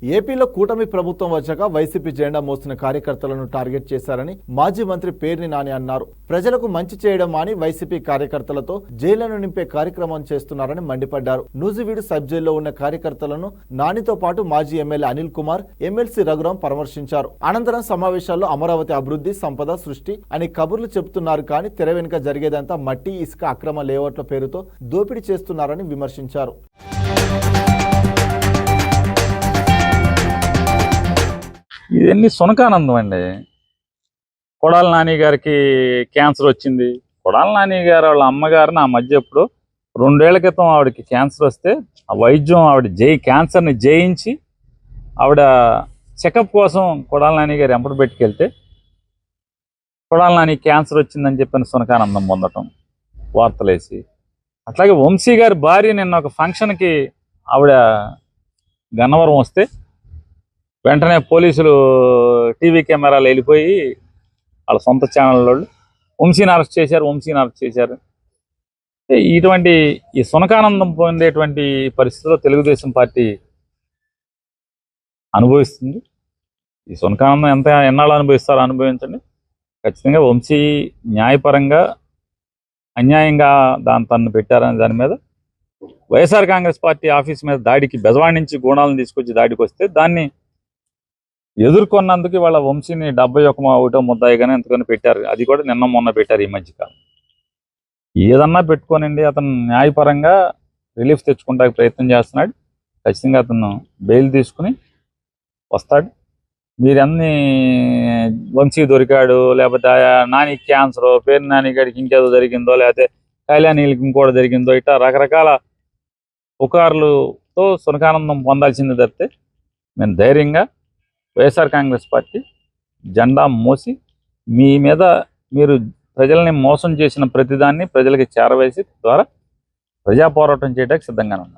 ఏపీలో కూటమి ప్రభుత్వం వచ్చాక వైసీపీ జెండా మోస్తున్న కార్యకర్తలను టార్గెట్ చేశారని మాజీ మంత్రి పేర్ని నాని అన్నారు. ప్రజలకు మంచి చేయడం మాని వైసీపీ కార్యకర్తలతో జైళ్లను నింపే కార్యక్రమం చేస్తున్నారని మండిపడ్డారు. నూజివీడు సబ్ జైల్లో ఉన్న కార్యకర్తలను నానితో పాటు మాజీ ఎమ్మెల్యే అనిల్ కుమార్, ఎమ్మెల్సీ రఘురాం పరామర్శించారు. అనంతరం సమావేశాల్లో అమరావతి అభివృద్ధి, సంపద సృష్టి అని కబుర్లు చెబుతున్నారు కానీ తెర వెనుక జరిగేదంతా మట్టి, ఇసుక అక్రమ లేఅవుట్ల పేరుతో దోపిడీ చేస్తున్నారని విమర్శించారు. ఇవన్నీ సునకానందం అండి. కొడాల నాని గారికి క్యాన్సర్ వచ్చింది. కొడాల నాని గారు వాళ్ళ అమ్మగారు నా మధ్య ఎప్పుడు 2 ఏళ్ల క్రితం ఆవిడకి క్యాన్సర్ వస్తే ఆ వైద్యం ఆవిడ క్యాన్సర్ని జయించి ఆవిడ చెకప్ కోసం కొడాల నాని గారు ఎంపటి పెట్టుకెళ్తే కొడాల నాని క్యాన్సర్ వచ్చిందని చెప్పిన సునకానందం పొందటం వార్తలేసి. అట్లాగే వంశీ గారి భార్య నిన్న ఒక ఫంక్షన్కి ఆవిడ గన్నవరం వస్తే వెంటనే పోలీసులు టీవీ కెమెరాలు వెళ్ళిపోయి వాళ్ళ సొంత ఛానల్ వాళ్ళు వంశీని అరెస్ట్ చేశారు. ఇటువంటి ఈ సునకానందం పొందేటువంటి పరిస్థితుల్లో తెలుగుదేశం పార్టీ అనుభవిస్తుంది. ఈ సునకానందం ఎన్నాళ్ళు అనుభవిస్తారో అనుభవించండి. ఖచ్చితంగా వంశీ న్యాయపరంగా అన్యాయంగా తన్ను పెట్టారనే దాని మీద వైఎస్ఆర్ కాంగ్రెస్ పార్టీ ఆఫీస్ మీద దాడికి బెజవాడి నుంచి గూణాలను తీసుకొచ్చి దాడికి వస్తే దాన్ని ఎదుర్కొన్నందుకు వాళ్ళ వంశీని 71 ముద్దాయిగానే ఎంతకొని పెట్టారు. అది కూడా నిన్న మొన్న పెట్టారు ఈ మధ్యకాలం. ఏదన్నా పెట్టుకోనండి, అతను న్యాయపరంగా రిలీఫ్ తెచ్చుకుంటానికి ప్రయత్నం చేస్తున్నాడు. ఖచ్చితంగా అతను బెయిల్ తీసుకుని వస్తాడు. మీరన్నీ వంశీ దొరికాడు, లేకపోతే నాని క్యాన్సర్, పేరు నాని గారికి ఇంకేదో జరిగిందో, లేకపోతే కళ్యాణికి ఇంకోటి జరిగిందో, ఇట్లా రకరకాల పుకార్లతో సునకానందం పొందాల్సింది తప్పితే మేము ధైర్యంగా వైఎస్ఆర్ కాంగ్రెస్ పార్టీ జెండా మోసి మీ మీద మీరు ప్రజల్ని మోసం చేసిన ప్రతిదాన్ని ప్రజలకి చేరవేసి ద్వారా ప్రజా పోరాటం చేయడానికి సిద్ధంగానే ఉన్నాం.